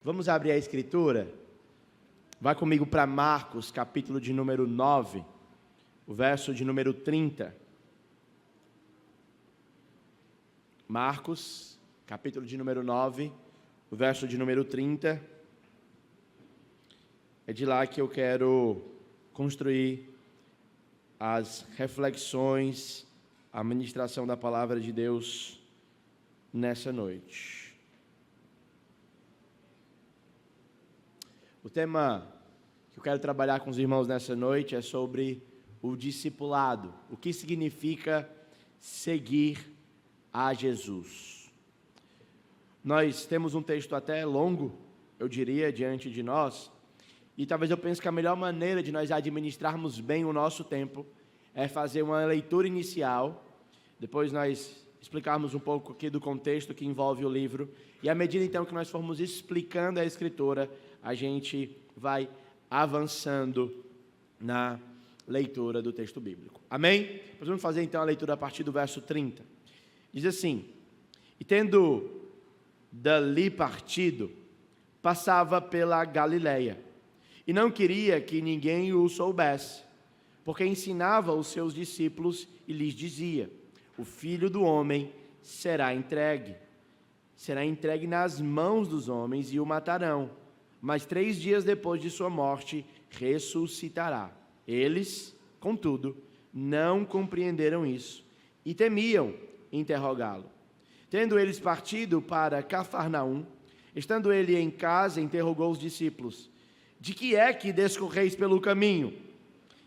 Vamos abrir a Escritura? Vai comigo para Marcos, capítulo de número 9, o verso de número 30. Marcos, capítulo de número 9, o verso de número 30. É de lá que eu quero construir as reflexões, a ministração da palavra de Deus nessa noite. O tema que eu quero trabalhar com os irmãos nessa noite é sobre o discipulado. O que significa seguir a Jesus? Nós temos um texto até longo, eu diria, diante de nós, e talvez eu pense que a melhor maneira de nós administrarmos bem o nosso tempo é fazer uma leitura inicial, depois nós explicarmos um pouco aqui do contexto que envolve o livro, e à medida então que nós formos explicando a Escritura, a gente vai avançando na leitura do texto bíblico. Amém? Nós vamos fazer então a leitura a partir do verso 30. Diz assim: E tendo dali partido, passava pela Galileia, e não queria que ninguém o soubesse, porque ensinava os seus discípulos e lhes dizia: O Filho do Homem será entregue nas mãos dos homens e o matarão, mas 3 dias depois de sua morte ressuscitará. Eles, contudo, não compreenderam isso e temiam interrogá-lo. Tendo eles partido para Cafarnaum, estando ele em casa, interrogou os discípulos: De que é que discorreis pelo caminho?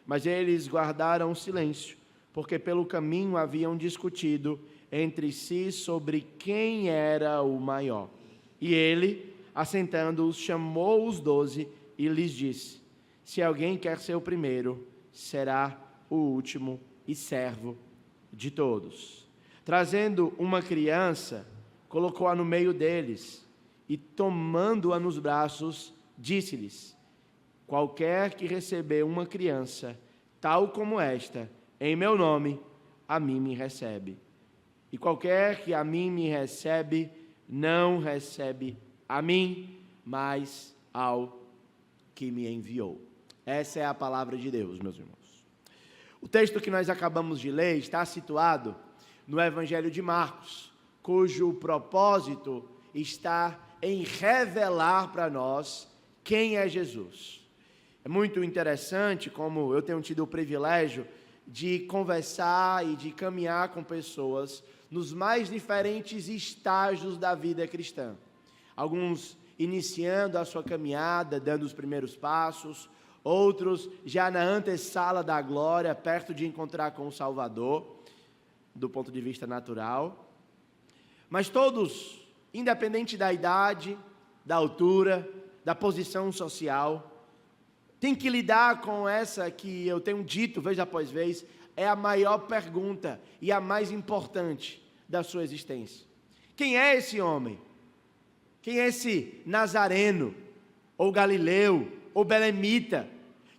Mas eles guardaram silêncio, porque pelo caminho haviam discutido entre si sobre quem era o maior. E ele, assentando-os, chamou os 12 e lhes disse: Se alguém quer ser o primeiro, será o último e servo de todos. Trazendo uma criança, colocou-a no meio deles e, tomando-a nos braços, disse-lhes: Qualquer que receber uma criança, tal como esta, em meu nome, a mim me recebe. E qualquer que a mim me recebe, não recebe a mim, mas ao que me enviou. Essa é a palavra de Deus, meus irmãos. O texto que nós acabamos de ler está situado no Evangelho de Marcos, cujo propósito está em revelar para nós quem é Jesus. É muito interessante como eu tenho tido o privilégio de conversar e de caminhar com pessoas nos mais diferentes estágios da vida cristã. Alguns iniciando a sua caminhada, dando os primeiros passos, outros já na antessala da glória, perto de encontrar com o Salvador, do ponto de vista natural. Mas todos, independente da idade, da altura, da posição social, têm que lidar com essa que eu tenho dito vez após vez, é a maior pergunta e a mais importante da sua existência. Quem é esse homem? Quem é esse nazareno, ou galileu, ou belemita,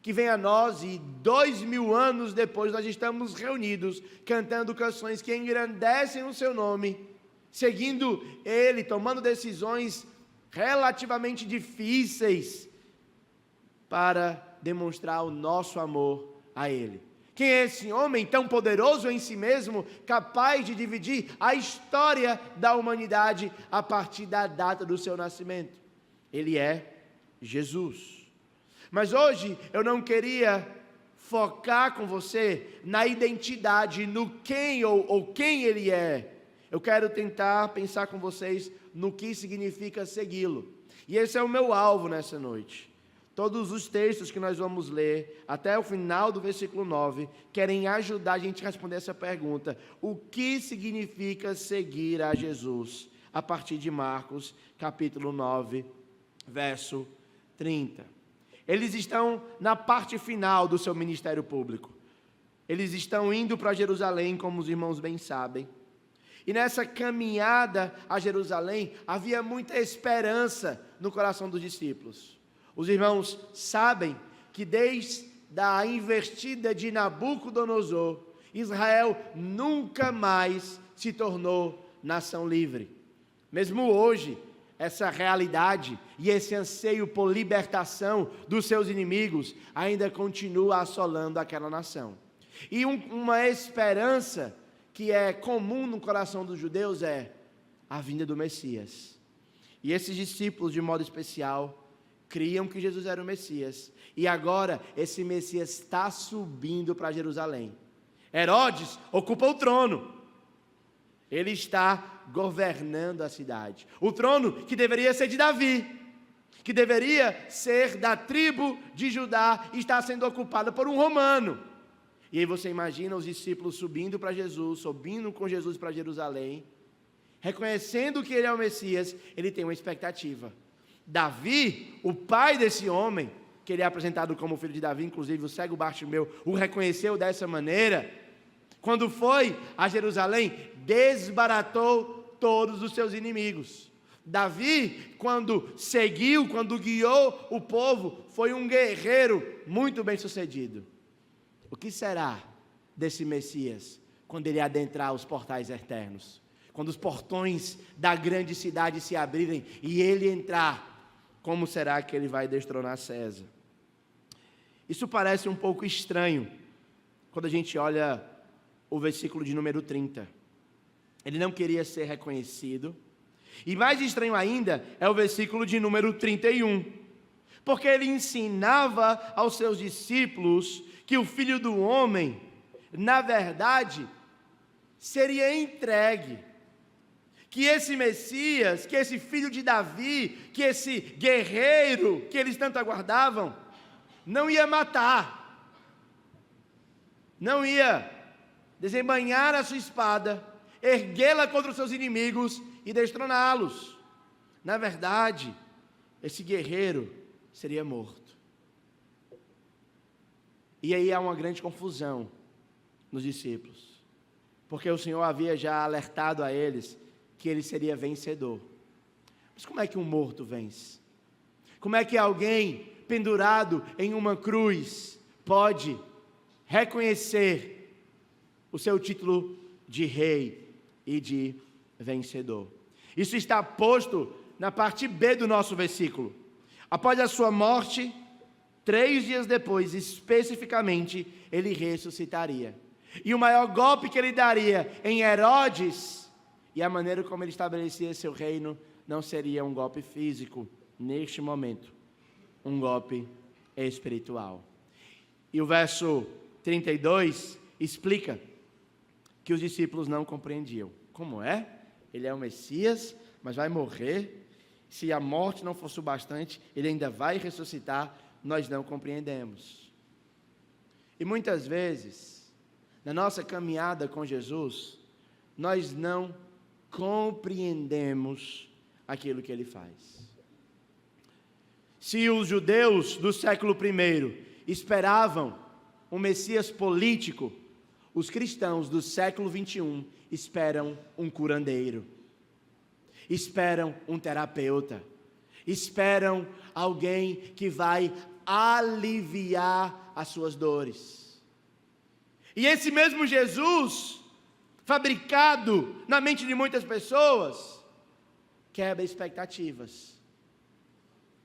que vem a nós e 2000 anos depois nós estamos reunidos, cantando canções que engrandecem o seu nome, seguindo ele, tomando decisões relativamente difíceis para demonstrar o nosso amor a ele. Quem é esse homem tão poderoso em si mesmo, capaz de dividir a história da humanidade a partir da data do seu nascimento? Ele é Jesus. Mas hoje eu não queria focar com você na identidade, no quem ou quem ele é. Eu quero tentar pensar com vocês no que significa segui-lo. E esse é o meu alvo nessa noite. Todos os textos que nós vamos ler, até o final do versículo 9, querem ajudar a gente a responder essa pergunta: o que significa seguir a Jesus? A partir de Marcos, capítulo 9, verso 30. Eles estão na parte final do seu ministério público. Eles estão indo para Jerusalém, como os irmãos bem sabem. E nessa caminhada a Jerusalém, havia muita esperança no coração dos discípulos. Os irmãos sabem que desde a investida de Nabucodonosor, Israel nunca mais se tornou nação livre. Mesmo hoje, essa realidade e esse anseio por libertação dos seus inimigos ainda continua assolando aquela nação. E uma esperança que é comum no coração dos judeus é a vinda do Messias. E esses discípulos, de modo especial, criam que Jesus era o Messias. E agora esse Messias está subindo para Jerusalém. Herodes ocupa o trono. Ele está governando a cidade. O trono que deveria ser de Davi, que deveria ser da tribo de Judá, está sendo ocupado por um romano. E aí você imagina os discípulos subindo para Jesus, subindo com Jesus para Jerusalém, reconhecendo que ele é o Messias. Ele tem uma expectativa. Davi, o pai desse homem, que ele é apresentado como filho de Davi, inclusive o cego Bartimeu o reconheceu dessa maneira, quando foi a Jerusalém, desbaratou todos os seus inimigos. Davi, quando seguiu, quando guiou o povo, foi um guerreiro muito bem sucedido. O que será desse Messias quando ele adentrar os portais eternos? Quando os portões da grande cidade se abrirem e ele entrar, como será que ele vai destronar César? Isso parece um pouco estranho quando a gente olha o versículo de número 30. Ele não queria ser reconhecido. E mais estranho ainda é o versículo de número 31. Porque ele ensinava aos seus discípulos que o Filho do Homem, na verdade, seria entregue. Que esse Messias, que esse filho de Davi, que esse guerreiro que eles tanto aguardavam, não ia matar, não ia desembainhar a sua espada, erguê-la contra os seus inimigos e destroná-los. Na verdade, esse guerreiro seria morto. E aí há uma grande confusão nos discípulos, porque o Senhor havia já alertado a eles que ele seria vencedor. Mas como é que um morto vence? Como é que alguém pendurado em uma cruz pode reconhecer o seu título de rei e de vencedor? Isso está posto na parte B do nosso versículo. Após a sua morte, 3 dias depois, especificamente, ele ressuscitaria. E o maior golpe que ele daria em Herodes e a maneira como ele estabelecia seu reino não seria um golpe físico, neste momento, um golpe espiritual. E o verso 32 explica que os discípulos não compreendiam. Como é? Ele é o Messias, mas vai morrer. Se a morte não fosse o bastante, ele ainda vai ressuscitar. Nós não compreendemos. E muitas vezes, na nossa caminhada com Jesus, nós não compreendemos aquilo que ele faz. Se os judeus do século I esperavam um Messias político, os cristãos do século XXI esperam um curandeiro, esperam um terapeuta, esperam alguém que vai aliviar as suas dores. E esse mesmo Jesus, fabricado na mente de muitas pessoas, quebra expectativas.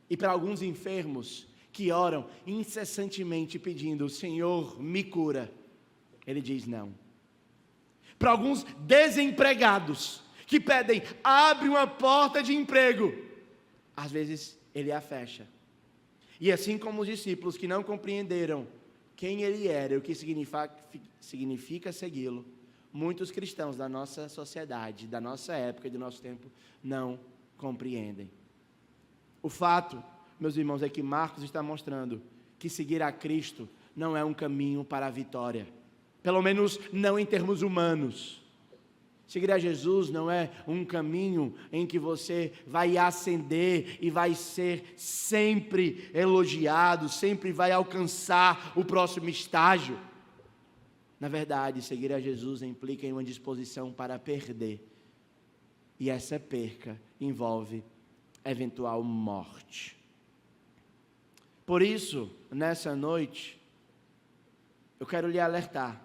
E para alguns enfermos que oram incessantemente pedindo: Senhor, me cura, ele diz não. Para alguns desempregados que pedem: abre uma porta de emprego, às vezes ele a fecha. E assim como os discípulos que não compreenderam quem ele era e o que significa segui-lo, muitos cristãos da nossa sociedade, da nossa época e do nosso tempo não compreendem. O fato, meus irmãos, é que Marcos está mostrando que seguir a Cristo não é um caminho para a vitória, pelo menos não em termos humanos. Seguir a Jesus não é um caminho em que você vai ascender e vai ser sempre elogiado, sempre vai alcançar o próximo estágio. Na verdade, seguir a Jesus implica em uma disposição para perder. E essa perca envolve eventual morte. Por isso, nessa noite, eu quero lhe alertar.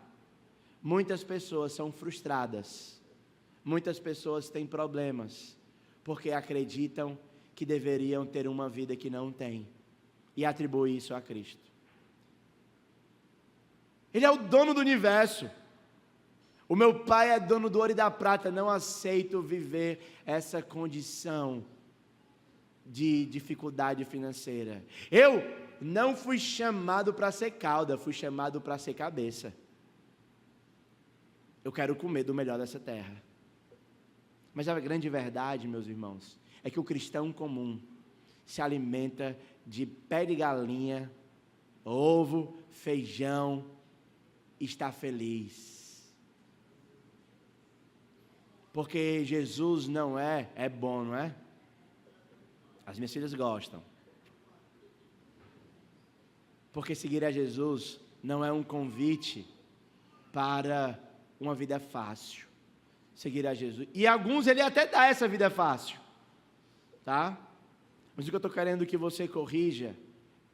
Muitas pessoas são frustradas. Muitas pessoas têm problemas, porque acreditam que deveriam ter uma vida que não têm, e atribuem isso a Cristo. Ele é o dono do universo. O meu Pai é dono do ouro e da prata. Não aceito viver essa condição de dificuldade financeira. Eu não fui chamado para ser cauda, fui chamado para ser cabeça. Eu quero comer do melhor dessa terra. Mas a grande verdade, meus irmãos, é que o cristão comum se alimenta de pé de galinha, ovo, feijão, e está feliz. Porque Jesus não é bom, não é? As minhas filhas gostam. Porque seguir a Jesus não é um convite para uma vida fácil. Seguir a Jesus. E alguns ele até dá essa vida fácil. Tá? Mas o que eu estou querendo que você corrija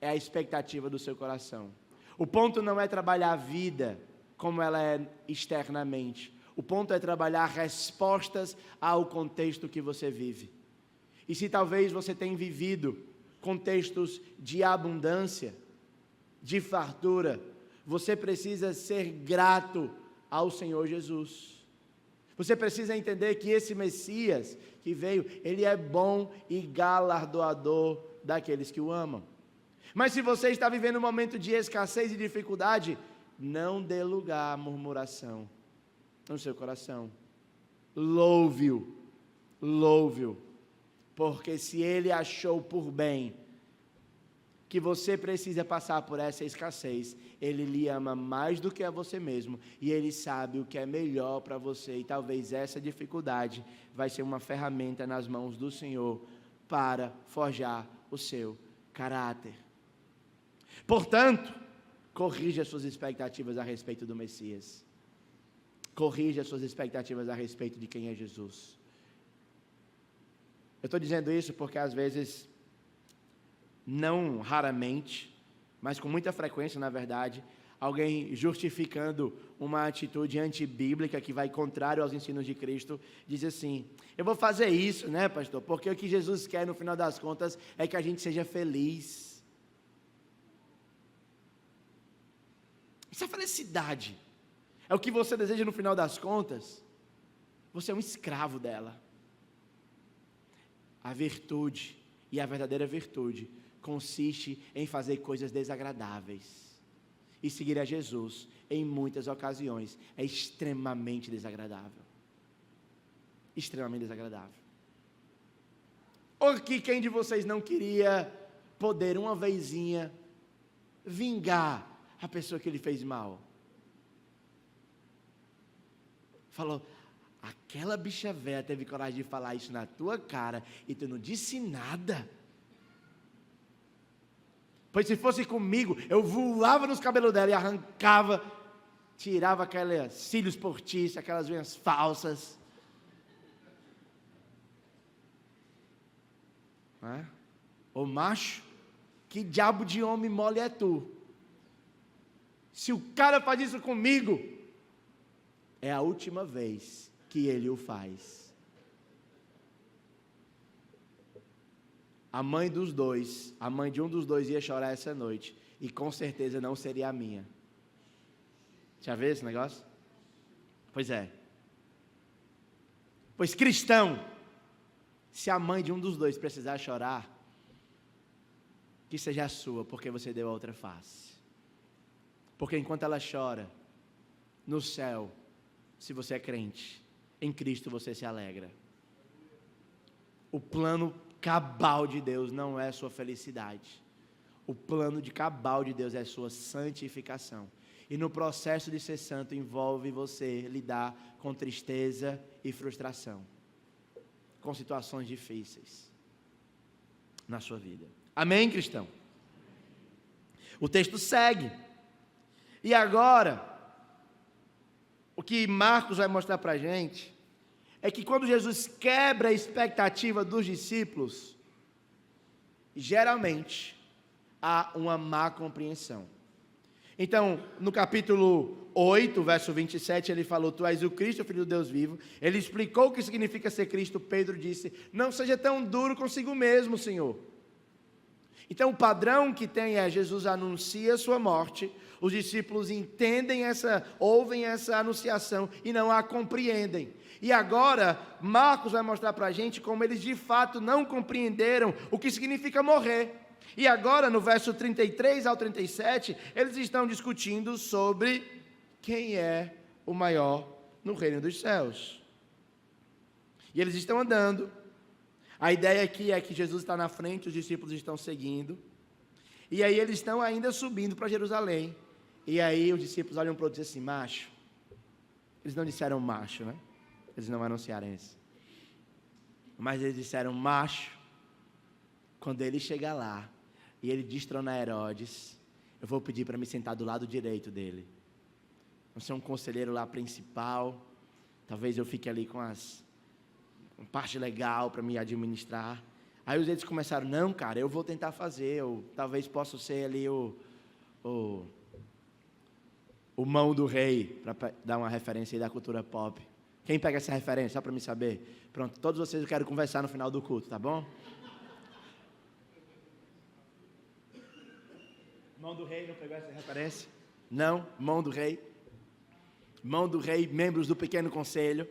é a expectativa do seu coração. O ponto não é trabalhar a vida como ela é externamente. O ponto é trabalhar respostas ao contexto que você vive. E se talvez você tenha vivido contextos de abundância, de fartura, você precisa ser grato ao Senhor Jesus. Você precisa entender que esse Messias que veio, ele é bom e galardoador daqueles que o amam. Mas se você está vivendo um momento de escassez e dificuldade, não dê lugar à murmuração no seu coração. Louve-o, louve-o, porque se ele achou por bem que você precisa passar por essa escassez, ele lhe ama mais do que a você mesmo, e ele sabe o que é melhor para você, e talvez essa dificuldade vai ser uma ferramenta nas mãos do Senhor para forjar o seu caráter. Portanto, corrija as suas expectativas a respeito do Messias. Corrija as suas expectativas a respeito de quem é Jesus. Eu estou dizendo isso porque às vezes, não raramente, mas com muita frequência, na verdade, alguém justificando uma atitude antibíblica que vai contrário aos ensinos de Cristo, diz assim: eu vou fazer isso, né, pastor, porque o que Jesus quer no final das contas é que a gente seja feliz. Isso é felicidade. É o que você deseja no final das contas. Você é um escravo dela. A virtude, e a verdadeira virtude, consiste em fazer coisas desagradáveis. E seguir a Jesus, em muitas ocasiões, é extremamente desagradável. Extremamente desagradável. Ou que quem de vocês não queria poder, uma vezinha, vingar a pessoa que lhe fez mal? Falou: aquela bicha velha teve coragem de falar isso na tua cara e tu não disse nada. Pois se fosse comigo, eu voava nos cabelos dela e arrancava, tirava aqueles cílios postiços, aquelas unhas falsas. Ô macho, que diabo de homem mole é tu? Se o cara faz isso comigo, é a última vez que ele o faz. A mãe dos dois, a mãe de um dos dois ia chorar essa noite, e com certeza não seria a minha. Já viu esse negócio? Pois é. Pois cristão, se a mãe de um dos dois precisar chorar, que seja a sua, porque você deu a outra face. Porque enquanto ela chora, no céu, se você é crente, em Cristo você se alegra. O plano cabal de Deus não é sua felicidade. O plano de cabal de Deus é sua santificação. E no processo de ser santo envolve você lidar com tristeza e frustração, com situações difíceis na sua vida. Amém, cristão? O texto segue. E agora, o que Marcos vai mostrar para a gente é que quando Jesus quebra a expectativa dos discípulos, geralmente há uma má compreensão. Então, no capítulo 8, verso 27, ele falou: tu és o Cristo, o Filho do Deus vivo. Ele explicou o que significa ser Cristo. Pedro disse: não seja tão duro consigo mesmo, Senhor. Então, o padrão que tem é: Jesus anuncia a sua morte, os discípulos ouvem essa anunciação e não a compreendem. E agora, Marcos vai mostrar para a gente como eles de fato não compreenderam o que significa morrer. E agora, no verso 33 ao 37, eles estão discutindo sobre quem é o maior no reino dos céus. E eles estão andando. A ideia aqui é que Jesus está na frente, os discípulos estão seguindo. E aí eles estão ainda subindo para Jerusalém. E aí os discípulos olham para o outro e dizem assim: macho. Eles não disseram macho, né? Eles não anunciaram isso. Mas eles disseram: macho, quando ele chegar lá e ele destronar Herodes, eu vou pedir para me sentar do lado direito dele. Vou ser um conselheiro lá principal. Talvez eu fique ali com uma parte legal para me administrar. Aí os outros começaram: não, cara, eu vou tentar fazer. Eu talvez possa ser ali o mão do rei, para dar uma referência aí da cultura pop. Quem pega essa referência, só para me saber? Pronto, todos vocês eu quero conversar no final do culto, tá bom? Mão do rei, não pegou essa referência? Não, mão do rei. Mão do rei, membros do pequeno conselho.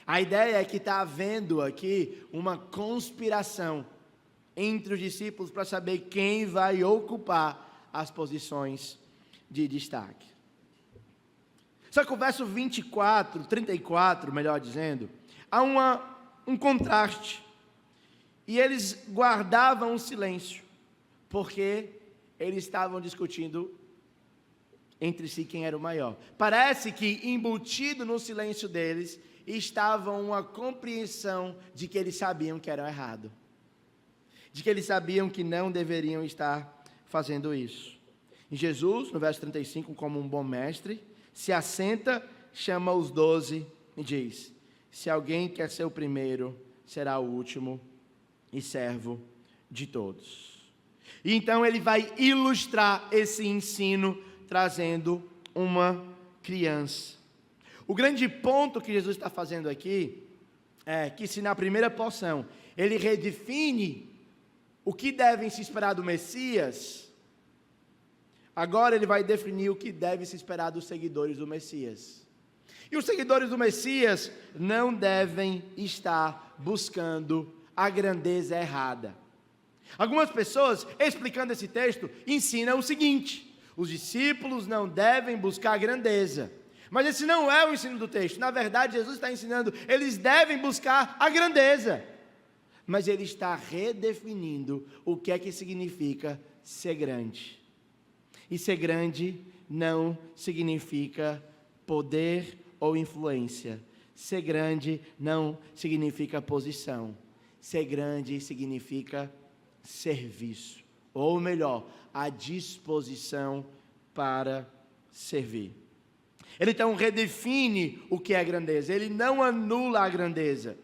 A ideia é que está havendo aqui uma conspiração entre os discípulos para saber quem vai ocupar as posições de destaque. Só que o verso 34, melhor dizendo, há um contraste. E eles guardavam o silêncio, porque eles estavam discutindo entre si quem era o maior. Parece que embutido no silêncio deles estava uma compreensão de que eles sabiam que era errado, de que eles sabiam que não deveriam estar fazendo isso. E Jesus, no verso 35, como um bom mestre, se assenta, chama os 12 e diz: se alguém quer ser o primeiro, será o último e servo de todos. E então ele vai ilustrar esse ensino trazendo uma criança. O grande ponto que Jesus está fazendo aqui é que, se na primeira porção ele redefine o que devem se esperar do Messias, agora ele vai definir o que deve se esperar dos seguidores do Messias. E os seguidores do Messias não devem estar buscando a grandeza errada. Algumas pessoas, explicando esse texto, ensinam o seguinte: os discípulos não devem buscar a grandeza. Mas esse não é o ensino do texto. Na verdade, Jesus está ensinando, eles devem buscar a grandeza. Mas ele está redefinindo o que é que significa ser grande. E ser grande não significa poder ou influência. Ser grande não significa posição. Ser grande significa serviço. Ou melhor, a disposição para servir. Ele então redefine o que é grandeza. Ele não anula a grandeza.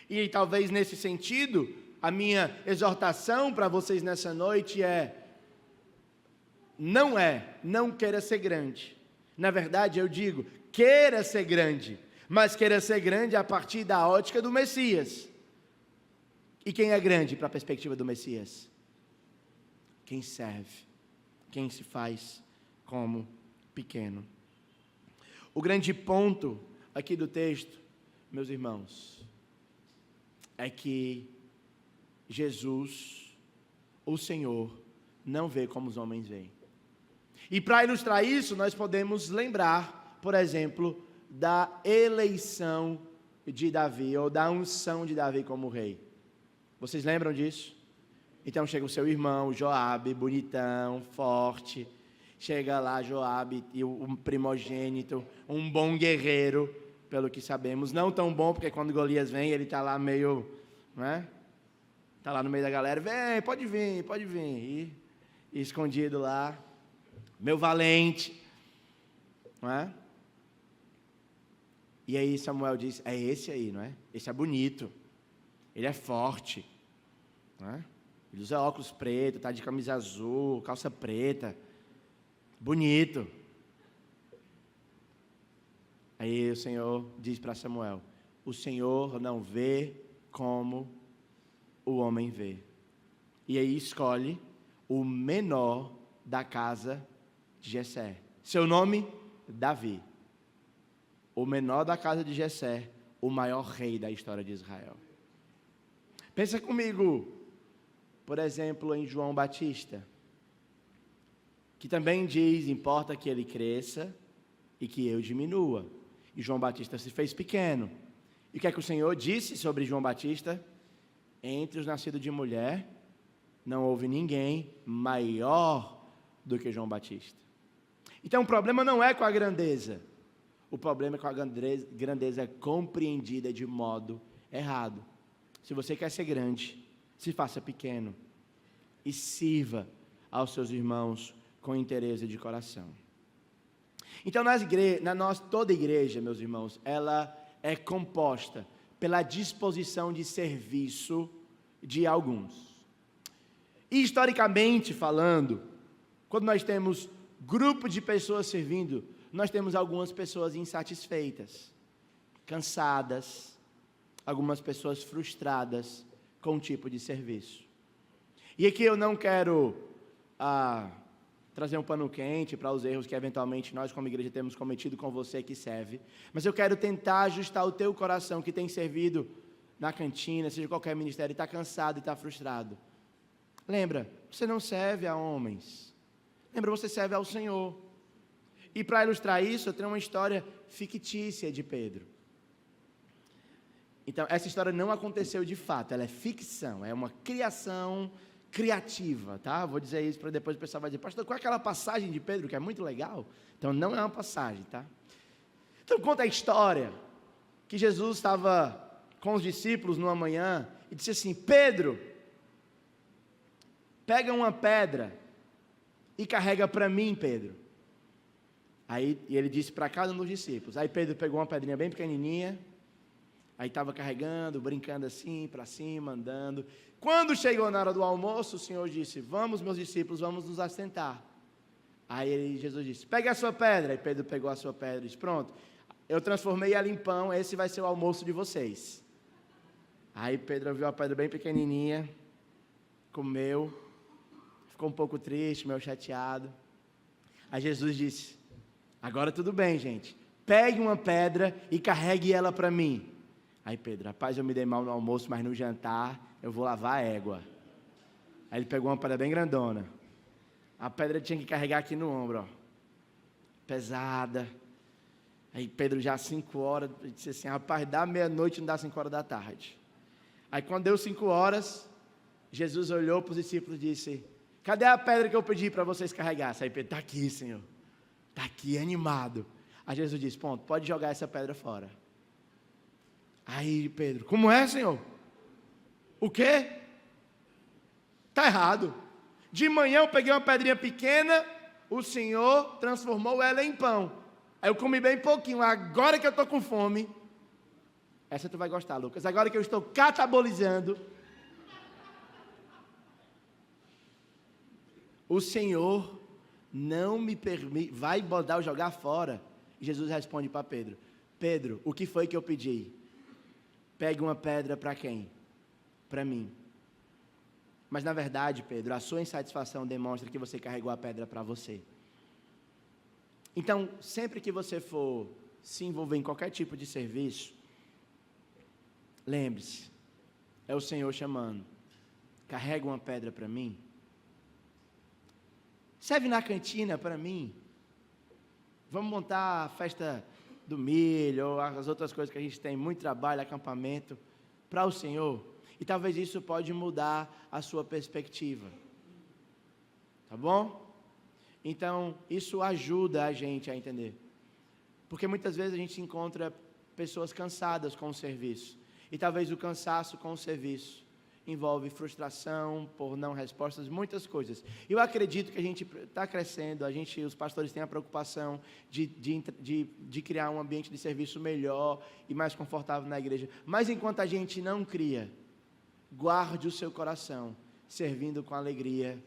E talvez nesse sentido, a minha exortação para vocês nessa noite não queira ser grande. Na verdade, eu digo, queira ser grande, mas queira ser grande a partir da ótica do Messias. E quem é grande para a perspectiva do Messias? Quem serve, quem se faz como pequeno. O grande ponto aqui do texto, meus irmãos, é que Jesus, o Senhor, não vê como os homens veem. E para ilustrar isso, nós podemos lembrar, por exemplo, da eleição de Davi, ou da unção de Davi como rei. Vocês lembram disso? Então chega o seu irmão, Joabe, bonitão, forte. Chega lá Joabe, e o primogênito, um bom guerreiro, pelo que sabemos. Não tão bom, porque quando Golias vem, ele está lá meio, né? Está lá no meio da galera, vem, pode vir. E escondido lá, meu valente, não é? E aí Samuel diz, é esse aí, não é? Esse é bonito, ele é forte, não é? Ele usa óculos pretos, está de camisa azul, calça preta. Bonito. Aí o Senhor diz para Samuel: o Senhor não vê como o homem vê. E aí escolhe o menor da casa de Jessé. Seu nome? Davi. O menor da casa de Jessé, o maior rei da história de Israel. Pensa comigo, por exemplo, em João Batista, que também diz: importa que ele cresça e que eu diminua. E João Batista se fez pequeno. E o que é que o Senhor disse sobre João Batista? Entre os nascidos de mulher, não houve ninguém maior do que João Batista. Então o problema não é com a grandeza. O problema é com a grandeza compreendida de modo errado. Se você quer ser grande, se faça pequeno e sirva aos seus irmãos com interesse de coração. Então, toda igreja, meus irmãos, ela é composta pela disposição de serviço de alguns. E, historicamente falando, quando nós temos grupo de pessoas servindo, nós temos algumas pessoas insatisfeitas, cansadas, algumas pessoas frustradas com o tipo de serviço. E aqui eu não quero trazer um pano quente para os erros que eventualmente nós como igreja temos cometido com você que serve, mas eu quero tentar ajustar o teu coração que tem servido na cantina, seja qualquer ministério, e está cansado e está frustrado. Lembra, você não serve a homens. Lembra, você serve ao Senhor. E para ilustrar isso, eu tenho uma história fictícia de Pedro. Então, essa história não aconteceu de fato, ela é ficção, é uma criação criativa, tá? Vou dizer isso para depois o pessoal vai dizer: pastor, qual é aquela passagem de Pedro que é muito legal? Então, não é uma passagem, tá? Então, conta a história que Jesus estava com os discípulos numa manhã e disse assim: Pedro, pega uma pedra e carrega para mim, Pedro. Aí ele disse para cada um dos discípulos. Aí Pedro pegou uma pedrinha bem pequenininha, aí estava carregando, brincando assim, para cima, andando. Quando chegou na hora do almoço, o Senhor disse: vamos, meus discípulos, vamos nos assentar. Aí Jesus disse: pegue a sua pedra. Aí Pedro pegou a sua pedra e disse: pronto, eu transformei ela em pão, esse vai ser o almoço de vocês. Aí Pedro viu a pedra bem pequenininha, comeu, ficou um pouco triste, meio chateado. Aí Jesus disse: agora tudo bem, gente, pegue uma pedra e carregue ela para mim. Aí Pedro: rapaz, eu me dei mal no almoço, mas no jantar eu vou lavar a égua. Aí ele pegou uma pedra bem grandona. A pedra tinha que carregar aqui no ombro, ó, pesada. Aí Pedro já às 5 horas, disse assim: rapaz, dá meia-noite, não dá 5 horas da tarde. Aí quando deu 5 horas, Jesus olhou para os discípulos e disse: cadê a pedra que eu pedi para vocês carregassem? Aí Pedro: está aqui, Senhor, está aqui, animado. Aí Jesus disse: pronto, pode jogar essa pedra fora. Aí Pedro: como é, Senhor? O quê? Está errado. De manhã eu peguei uma pedrinha pequena, o Senhor transformou ela em pão. Aí eu comi bem pouquinho, agora que eu estou com fome. Essa tu vai gostar, Lucas. Agora que eu estou catabolizando, o Senhor não me permite, vai botar eu jogar fora. E Jesus responde para Pedro: Pedro, o que foi que eu pedi? Pegue uma pedra para quem? Para mim. Mas na verdade, Pedro, a sua insatisfação demonstra que você carregou a pedra para você. Então, sempre que você for se envolver em qualquer tipo de serviço, lembre-se, é o Senhor chamando. Carrega uma pedra para mim. Serve na cantina para mim. Vamos montar a festa do milho, ou as outras coisas que a gente tem, muito trabalho, acampamento, para o Senhor. E talvez isso pode mudar a sua perspectiva. Tá bom? Então, isso ajuda a gente a entender. Porque muitas vezes a gente encontra pessoas cansadas com o serviço. E talvez o cansaço com o serviço envolve frustração por não respostas, muitas coisas. Eu acredito que a gente está crescendo, os pastores têm a preocupação de criar um ambiente de serviço melhor e mais confortável na igreja. Mas enquanto a gente não cria, guarde o seu coração, servindo com alegria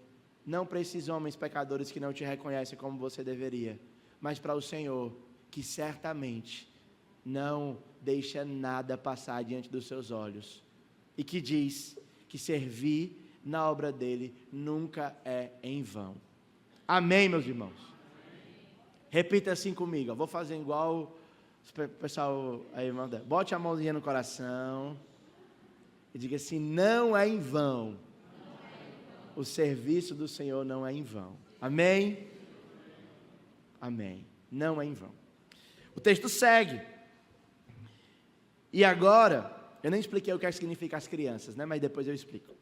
não para esses homens pecadores que não te reconhecem como você deveria, mas para o Senhor, que certamente não deixa nada passar diante dos seus olhos, e que diz que servir na obra dele nunca é em vão. Amém, meus irmãos? Repita assim comigo, eu vou fazer igual o pessoal aí manda. Bote a mãozinha no coração e diga assim: não é em vão. O serviço do Senhor não é em vão. Amém? Amém. Não é em vão. O texto segue. E agora, eu nem expliquei o que significa as crianças, né? Mas depois eu explico.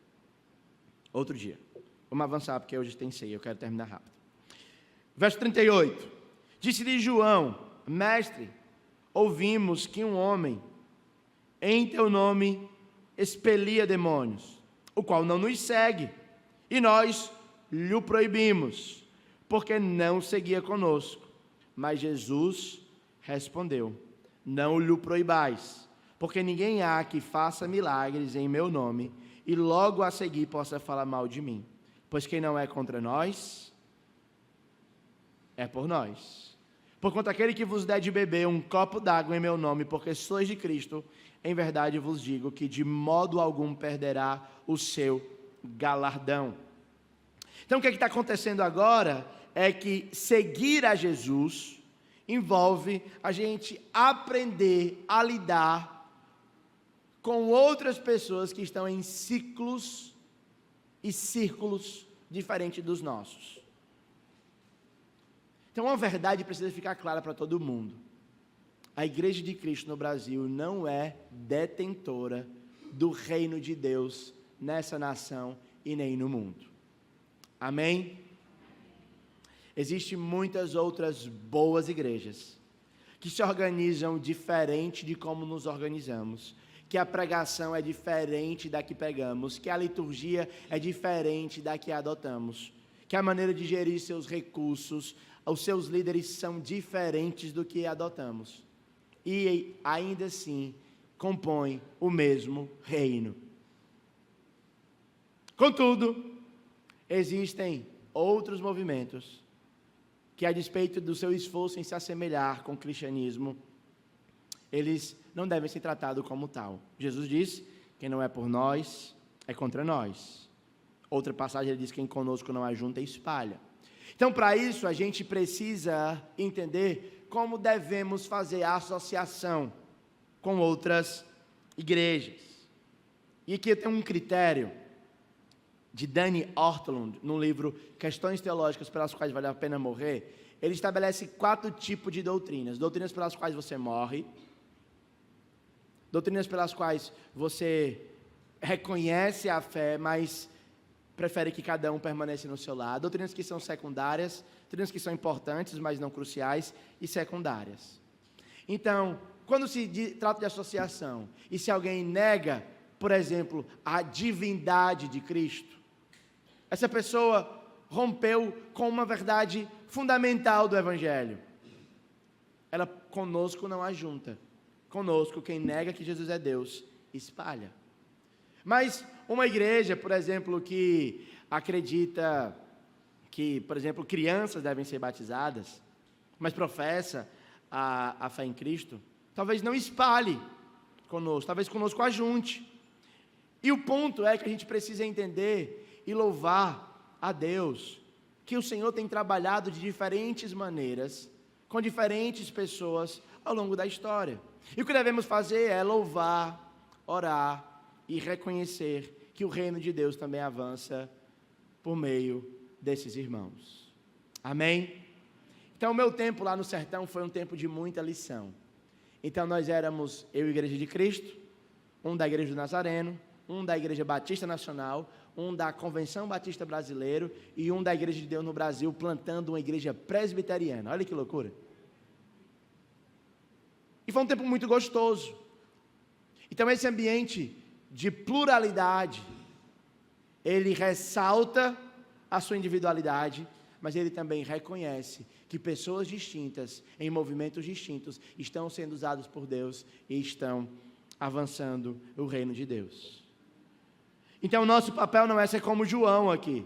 Outro dia. Vamos avançar, porque hoje tem ceia, eu quero terminar rápido. Verso 38. Disse-lhe João: mestre, ouvimos que um homem em teu nome expelia demônios, o qual não nos segue, e nós lhe proibimos, porque não seguia conosco. Mas Jesus respondeu: não lhe proibais, porque ninguém há que faça milagres em meu nome, e logo a seguir possa falar mal de mim. Pois quem não é contra nós, é por nós. Porquanto aquele que vos der de beber um copo d'água em meu nome, porque sois de Cristo, em verdade vos digo que de modo algum perderá o seu galardão. Então o que está acontecendo agora é que seguir a Jesus envolve a gente aprender a lidar com outras pessoas que estão em ciclos e círculos diferentes dos nossos. Então, uma verdade precisa ficar clara para todo mundo. A Igreja de Cristo no Brasil não é detentora do reino de Deus nessa nação e nem no mundo. Amém? Existem muitas outras boas igrejas que se organizam diferente de como nos organizamos, que a pregação é diferente da que pegamos, que a liturgia é diferente da que adotamos, que a maneira de gerir seus recursos, os seus líderes são diferentes do que adotamos, e ainda assim compõem o mesmo reino. Contudo, existem outros movimentos que, a despeito do seu esforço em se assemelhar com o cristianismo, eles não devem ser tratados como tal. Jesus diz: quem não é por nós, é contra nós. Outra passagem ele diz: quem conosco não ajunta, espalha. Então, para isso, a gente precisa entender como devemos fazer a associação com outras igrejas. E aqui tem um critério de Danny Ortlund, no livro Questões Teológicas pelas quais vale a pena morrer. Ele estabelece 4 tipos de doutrinas. Doutrinas pelas quais você morre, doutrinas pelas quais você reconhece a fé, mas prefere que cada um permaneça no seu lado. Doutrinas que são secundárias, doutrinas que são importantes, mas não cruciais, e secundárias. Então, quando se trata de associação, e se alguém nega, por exemplo, a divindade de Cristo, essa pessoa rompeu com uma verdade fundamental do Evangelho. Ela conosco não ajunta. Conosco, quem nega que Jesus é Deus, espalha. Mas uma igreja, por exemplo, que acredita que, por exemplo, crianças devem ser batizadas, mas professa a fé em Cristo, talvez não espalhe conosco, talvez conosco ajunte. E o ponto é que a gente precisa entender e louvar a Deus, que o Senhor tem trabalhado de diferentes maneiras, com diferentes pessoas ao longo da história. E o que devemos fazer é louvar, orar e reconhecer que o reino de Deus também avança por meio desses irmãos. Amém? Então, o meu tempo lá no sertão foi um tempo de muita lição. Então, nós éramos, eu e a Igreja de Cristo, um da Igreja do Nazareno, um da Igreja Batista Nacional, um da Convenção Batista Brasileiro e um da Igreja de Deus no Brasil, plantando uma igreja presbiteriana. Olha que loucura. E foi um tempo muito gostoso. Então, esse ambiente de pluralidade, ele ressalta a sua individualidade, mas ele também reconhece que pessoas distintas, em movimentos distintos, estão sendo usados por Deus e estão avançando o reino de Deus. Então, o nosso papel não é ser como João aqui.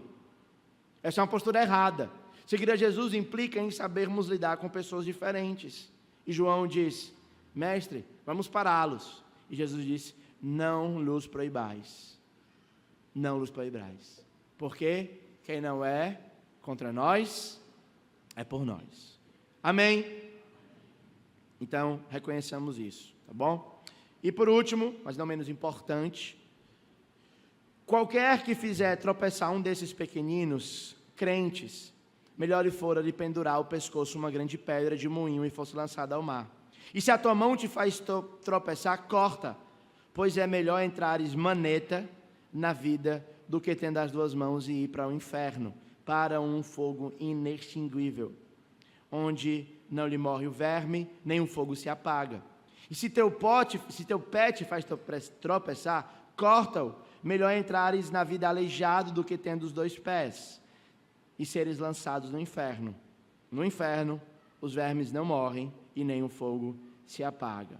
Essa é uma postura errada. Seguir a Jesus implica em sabermos lidar com pessoas diferentes. E João diz: mestre, vamos pará-los. E Jesus disse: não lhes proibais. Não lhes proibais. Porque quem não é contra nós, é por nós. Amém? Então, reconheçamos isso, tá bom? E por último, mas não menos importante, qualquer que fizer tropeçar um desses pequeninos crentes, melhor lhe fora lhe pendurar o pescoço uma grande pedra de moinho e fosse lançada ao mar. E se a tua mão te faz tropeçar, corta, pois é melhor entrares maneta na vida do que tendo as duas mãos e ir para o inferno, para um fogo inextinguível, onde não lhe morre o verme, nem o fogo se apaga. E se teu pé te faz tropeçar, corta-o, melhor entrares na vida aleijado do que tendo os dois pés, e seres lançados no inferno. No inferno, os vermes não morrem, e nem o fogo se apaga.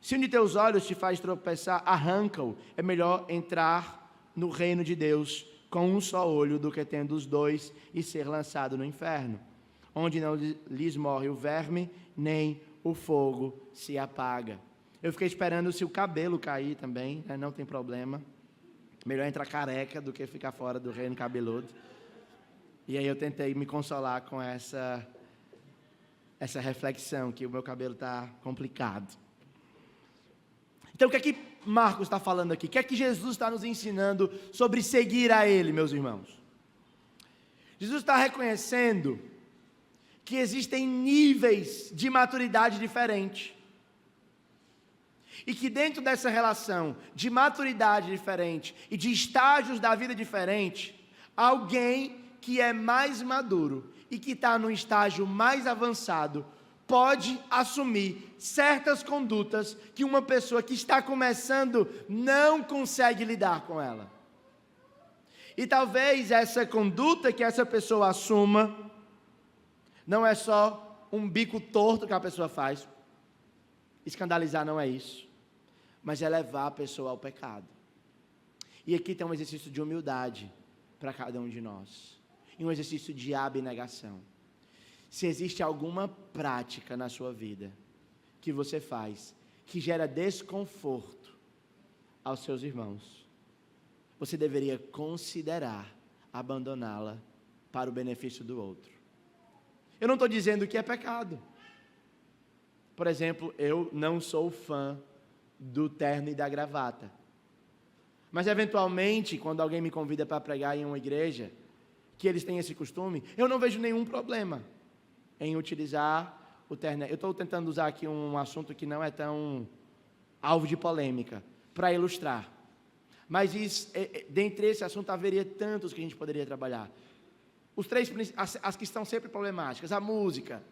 Se um de teus olhos te faz tropeçar, arranca-o. É melhor entrar no reino de Deus com um só olho do que tendo os dois e ser lançado no inferno, onde não lhes morre o verme, nem o fogo se apaga. Eu fiquei esperando se o cabelo cair também, né? Não tem problema. Melhor entrar careca do que ficar fora do reino cabeludo. E aí eu tentei me consolar com essa reflexão, que o meu cabelo está complicado. Então, o que é que Marcos está falando aqui? O que é que Jesus está nos ensinando sobre seguir a Ele, meus irmãos? Jesus está reconhecendo que existem níveis de maturidade diferentes. E que dentro dessa relação de maturidade diferente e de estágios da vida diferente, alguém que é mais maduro e que está no estágio mais avançado pode assumir certas condutas que uma pessoa que está começando não consegue lidar com ela. E talvez essa conduta que essa pessoa assuma não é só um bico torto que a pessoa faz. Escandalizar não é isso, mas é levar a pessoa ao pecado. E aqui tem um exercício de humildade para cada um de nós, e um exercício de abnegação. Se existe alguma prática na sua vida que você faz que gera desconforto aos seus irmãos, você deveria considerar abandoná-la para o benefício do outro. Eu não estou dizendo que é pecado. Por exemplo, eu não sou fã do terno e da gravata. Mas, eventualmente, quando alguém me convida para pregar em uma igreja, que eles têm esse costume, eu não vejo nenhum problema em utilizar o terno. Eu estou tentando usar aqui um assunto que não é tão alvo de polêmica, para ilustrar. Mas dentre esse assunto haveria tantos que a gente poderia trabalhar. As que estão sempre problemáticas, a música.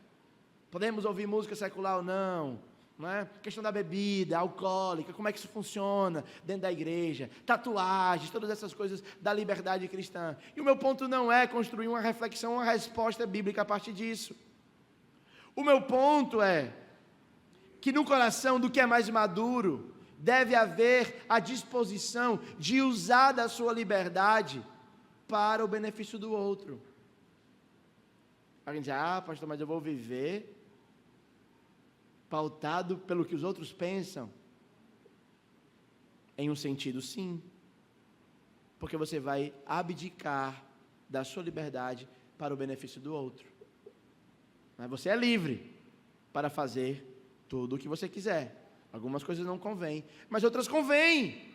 Podemos ouvir música secular ou não? Não é? Questão da bebida, alcoólica, como é que isso funciona dentro da igreja, tatuagens, todas essas coisas da liberdade cristã. E o meu ponto não é construir uma reflexão, uma resposta bíblica a partir disso. O meu ponto é que no coração do que é mais maduro, deve haver a disposição de usar da sua liberdade para o benefício do outro. Alguém diz: pastor, mas eu vou viver pautado pelo que os outros pensam. Em um sentido, sim, porque você vai abdicar da sua liberdade para o benefício do outro. Mas você é livre para fazer tudo o que você quiser. Algumas coisas não convêm, mas outras convêm.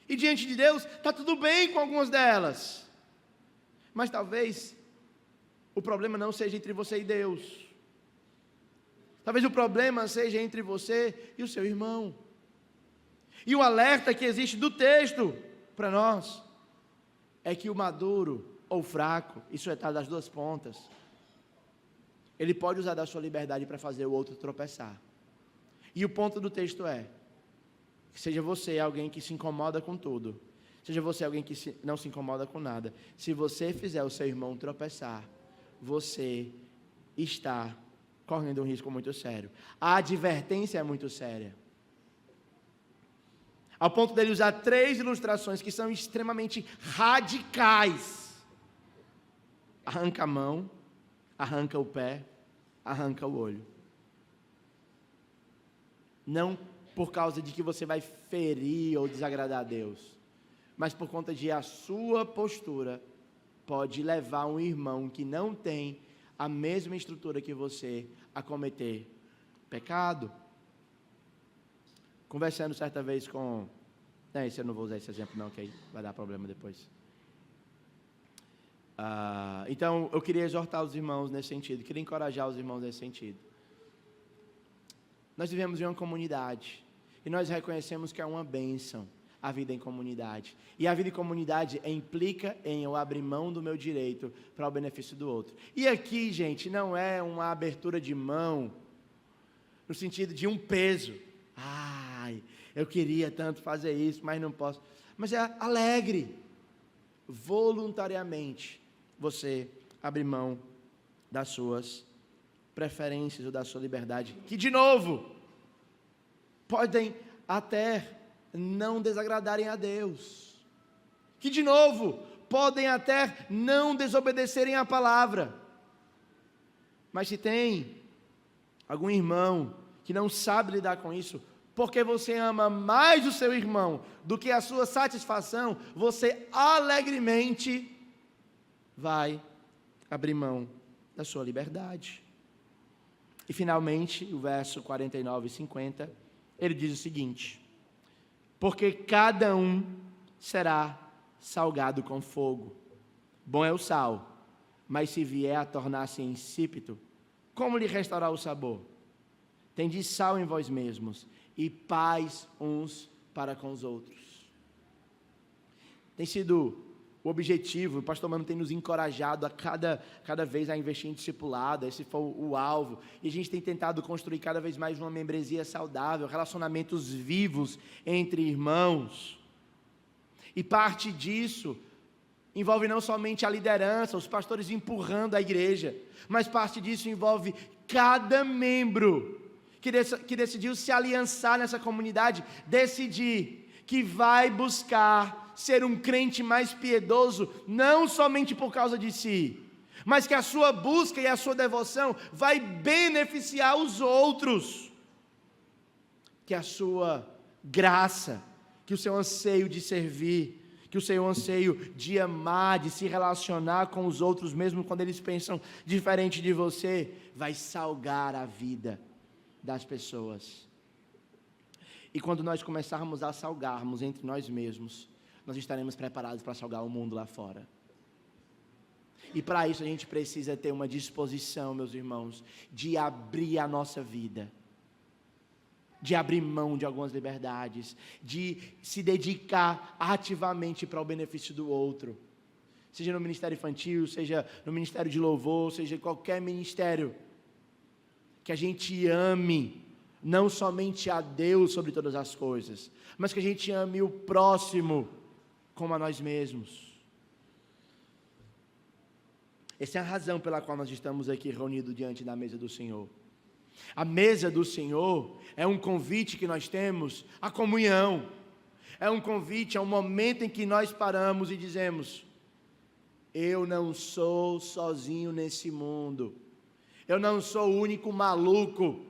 E diante de Deus está tudo bem com algumas delas. Mas talvez o problema não seja entre você e Deus. Talvez o problema seja entre você e o seu irmão. E o alerta que existe do texto para nós é que o maduro ou fraco, isso está das duas pontas, ele pode usar da sua liberdade para fazer o outro tropeçar. E o ponto do texto é que seja você alguém que se incomoda com tudo, seja você alguém que não se incomoda com nada. Se você fizer o seu irmão tropeçar, você está correndo um risco muito sério. A advertência é muito séria. Ao ponto dele usar 3 ilustrações que são extremamente radicais. arranca a mão, arranca o pé, arranca o olho. Não por causa de que você vai ferir ou desagradar a Deus, mas por conta de a sua postura pode levar um irmão que não tem a mesma estrutura que você a cometer pecado. Conversando certa vez com... eu não vou usar esse exemplo não, que aí vai dar problema depois. Então, eu queria exortar os irmãos nesse sentido, queria encorajar os irmãos nesse sentido. Nós vivemos em uma comunidade, e nós reconhecemos que é uma bênção a vida em comunidade. E a vida em comunidade implica em eu abrir mão do meu direito para o benefício do outro. E aqui, gente, não é uma abertura de mão no sentido de um peso. Ai, eu queria tanto fazer isso, mas não posso. Mas é alegre. Voluntariamente, você abre mão das suas preferências ou da sua liberdade, que, de novo, podem até não desagradarem a Deus, que de novo podem até não desobedecerem a palavra, mas se tem algum irmão que não sabe lidar com isso, porque você ama mais o seu irmão do que a sua satisfação, você alegremente vai abrir mão da sua liberdade. E finalmente, o verso 49 e 50, ele diz o seguinte: porque cada um será salgado com fogo. Bom é o sal, mas se vier a tornar-se insípido, como lhe restaurar o sabor? Tende sal em vós mesmos, e paz uns para com os outros. Tem sido o objetivo, o pastor Mano tem nos encorajado a cada vez a investir em discipulado, esse foi o alvo, e a gente tem tentado construir cada vez mais uma membresia saudável, relacionamentos vivos entre irmãos, e parte disso envolve não somente a liderança, os pastores empurrando a igreja, mas parte disso envolve cada membro que decidiu se aliançar nessa comunidade, decidir que vai buscar ser um crente mais piedoso, não somente por causa de si, mas que a sua busca e a sua devoção vai beneficiar os outros, que a sua graça, que o seu anseio de servir, que o seu anseio de amar, de se relacionar com os outros, mesmo quando eles pensam diferente de você, vai salgar a vida das pessoas. E quando nós começarmos a salgarmos entre nós mesmos, nós estaremos preparados para salgar o mundo lá fora. E para isso a gente precisa ter uma disposição, meus irmãos, de abrir a nossa vida, de abrir mão de algumas liberdades, de se dedicar ativamente para o benefício do outro, seja no ministério infantil, seja no ministério de louvor, seja em qualquer ministério, que a gente ame não somente a Deus sobre todas as coisas, mas que a gente ame o próximo como a nós mesmos. Essa é a razão pela qual nós estamos aqui reunidos diante da mesa do Senhor. A mesa do Senhor é um convite que nós temos à comunhão, é um convite, é um momento em que nós paramos e dizemos: eu não sou sozinho nesse mundo, eu não sou o único maluco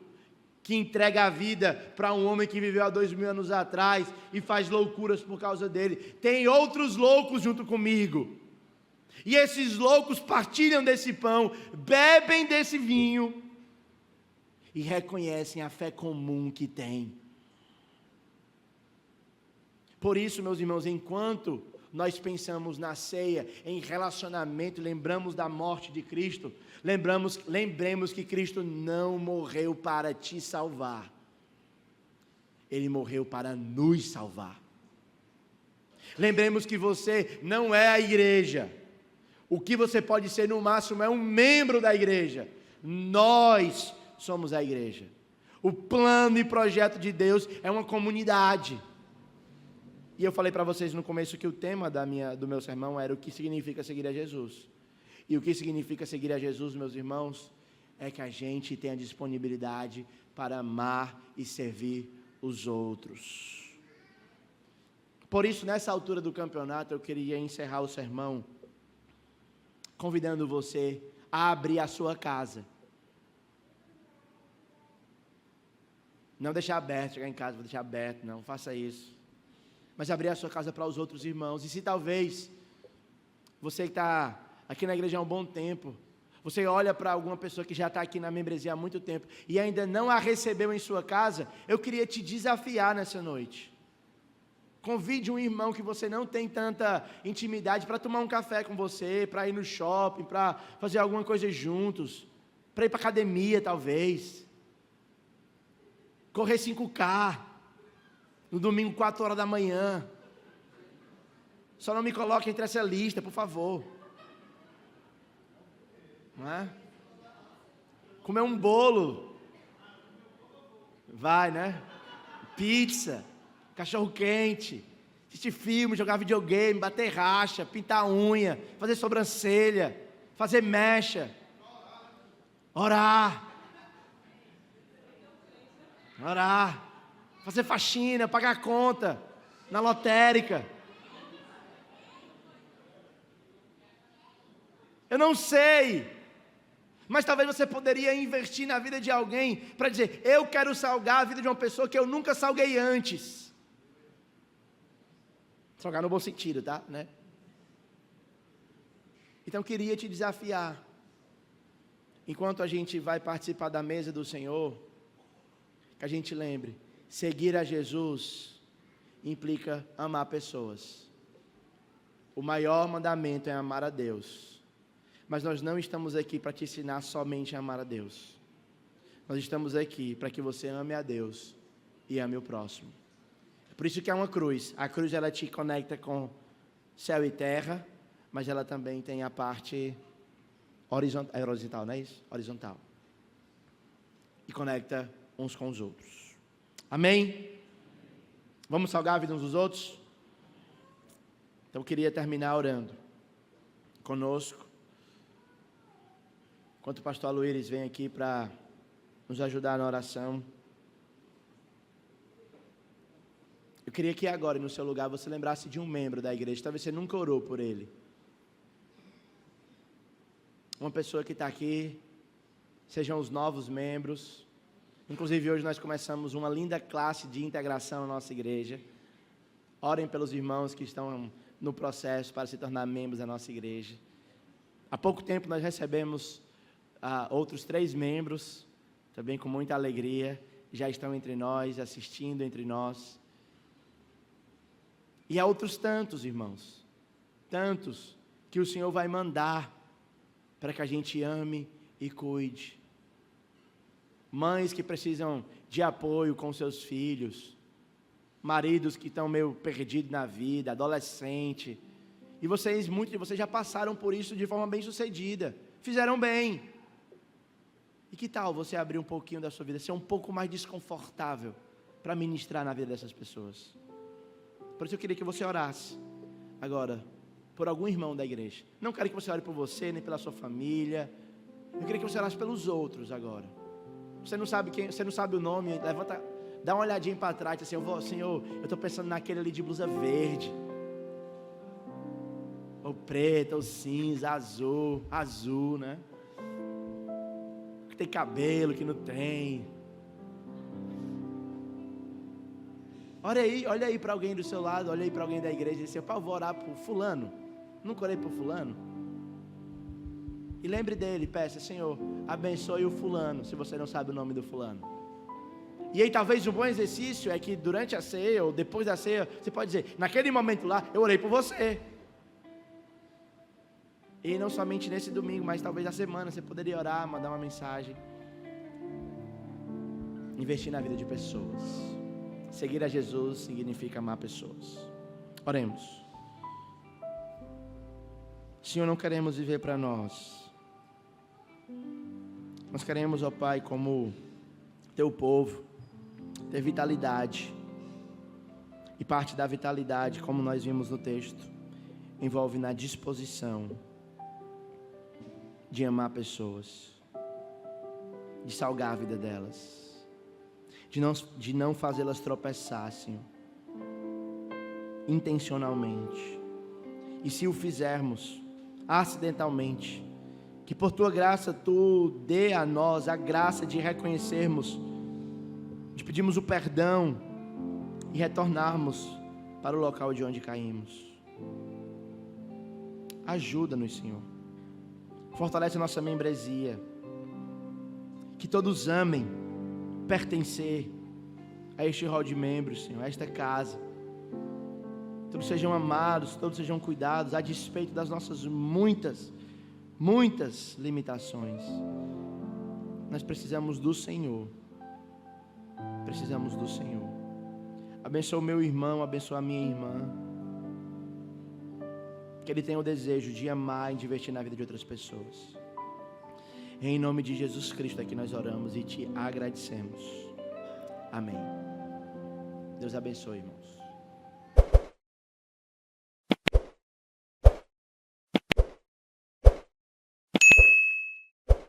que entrega a vida para um homem que viveu há 2000 anos atrás e faz loucuras por causa dele. Tem outros loucos junto comigo. E esses loucos partilham desse pão, bebem desse vinho e reconhecem a fé comum que têm. Por isso, meus irmãos, enquanto nós pensamos na ceia, em relacionamento, lembramos da morte de Cristo, lembremos que Cristo não morreu para te salvar, Ele morreu para nos salvar. Lembremos que você não é a igreja, o que você pode ser no máximo é um membro da igreja, nós somos a igreja. O plano e projeto de Deus é uma comunidade. E eu falei para vocês no começo que o tema do meu sermão era o que significa seguir a Jesus. E o que significa seguir a Jesus, meus irmãos, é que a gente tenha disponibilidade para amar e servir os outros. Por isso, nessa altura do campeonato, eu queria encerrar o sermão convidando você a abrir a sua casa. Não deixar aberto, chegar em casa, vou deixar aberto, não faça isso. Mas abrir a sua casa para os outros irmãos. E se talvez, você que está aqui na igreja há um bom tempo, você olha para alguma pessoa que já está aqui na membresia há muito tempo e ainda não a recebeu em sua casa, eu queria te desafiar nessa noite. Convide um irmão que você não tem tanta intimidade para tomar um café com você, para ir no shopping, para fazer alguma coisa juntos, para ir para a academia talvez, correr 5K, no domingo 4 horas da manhã. Só não me coloque entre essa lista, por favor. Não é? Comer um bolo. Vai, né? Pizza. Cachorro quente, assistir filme, jogar videogame, bater racha, pintar unha, fazer sobrancelha, fazer mecha, orar, fazer faxina, pagar conta, na lotérica. Eu não sei, mas talvez você poderia investir na vida de alguém para dizer, eu quero salgar a vida de uma pessoa que eu nunca salguei antes. Salgar no bom sentido, tá? Né? Então, queria te desafiar. Enquanto a gente vai participar da mesa do Senhor, que a gente lembre, seguir a Jesus implica amar pessoas. O maior mandamento é amar a Deus. Mas nós não estamos aqui para te ensinar somente a amar a Deus. Nós estamos aqui para que você ame a Deus e ame o próximo. Por isso que é uma cruz. A cruz ela te conecta com céu e terra, mas ela também tem a parte horizontal, não é isso? Horizontal. E conecta uns com os outros. Amém? Vamos salgar a vida uns dos outros? Então eu queria terminar orando conosco. Enquanto o pastor Luiz vem aqui para nos ajudar na oração. Eu queria que agora, no seu lugar, você lembrasse de um membro da igreja. Talvez você nunca orou por ele. Uma pessoa que está aqui, sejam os novos membros. Inclusive, hoje nós começamos uma linda classe de integração na nossa igreja. Orem pelos irmãos que estão no processo para se tornar membros da nossa igreja. Há pouco tempo nós recebemos outros 3 membros, também com muita alegria. Já estão entre nós, assistindo entre nós. E há outros tantos, irmãos, tantos, que o Senhor vai mandar para que a gente ame e cuide. Mães que precisam de apoio com seus filhos, maridos que estão meio perdidos na vida, adolescente. E muitos de vocês já passaram por isso de forma bem sucedida, fizeram bem. E que tal você abrir um pouquinho da sua vida, ser um pouco mais desconfortável para ministrar na vida dessas pessoas? Por isso eu queria que você orasse agora por algum irmão da igreja. Não quero que você ore por você, nem pela sua família. Eu queria que você orasse pelos outros agora. Você não sabe quem, você não sabe o nome, levanta, dá uma olhadinha para trás, assim, Senhor, eu estou pensando naquele ali de blusa verde, ou preta, ou cinza, azul, né? Que tem cabelo, que não tem. Olha aí para alguém do seu lado, olha aí para alguém da igreja e diz assim, eu vou orar por fulano. Nunca orei por fulano? E lembre dele, peça, Senhor, abençoe o fulano, se você não sabe o nome do fulano. E aí talvez um bom exercício é que durante a ceia, ou depois da ceia, você pode dizer, naquele momento lá, eu orei por você. E não somente nesse domingo, mas talvez na semana, você poderia orar, mandar uma mensagem. Investir na vida de pessoas. Seguir a Jesus significa amar pessoas. Oremos. Senhor, não queremos viver para nós. Nós queremos, ó Pai, como Teu povo, ter vitalidade. E parte da vitalidade, como nós vimos no texto, envolve na disposição de amar pessoas, de salgar a vida delas. De não fazê-las tropeçar, Senhor, intencionalmente. E se o fizermos, acidentalmente. Que por tua graça tu dê a nós a graça de reconhecermos, de pedirmos o perdão e retornarmos para o local de onde caímos. Ajuda-nos, Senhor. Fortalece a nossa membresia. Que todos amem pertencer a este hall de membros, Senhor, a esta casa. Todos sejam amados, todos sejam cuidados, a despeito das nossas muitas limitações. Nós precisamos do Senhor. Precisamos do Senhor. Abençoa o meu irmão, abençoa a minha irmã. Que ele tenha o desejo de amar e de investir na vida de outras pessoas. Em nome de Jesus Cristo é que nós oramos e te agradecemos. Amém. Deus abençoe, irmãos.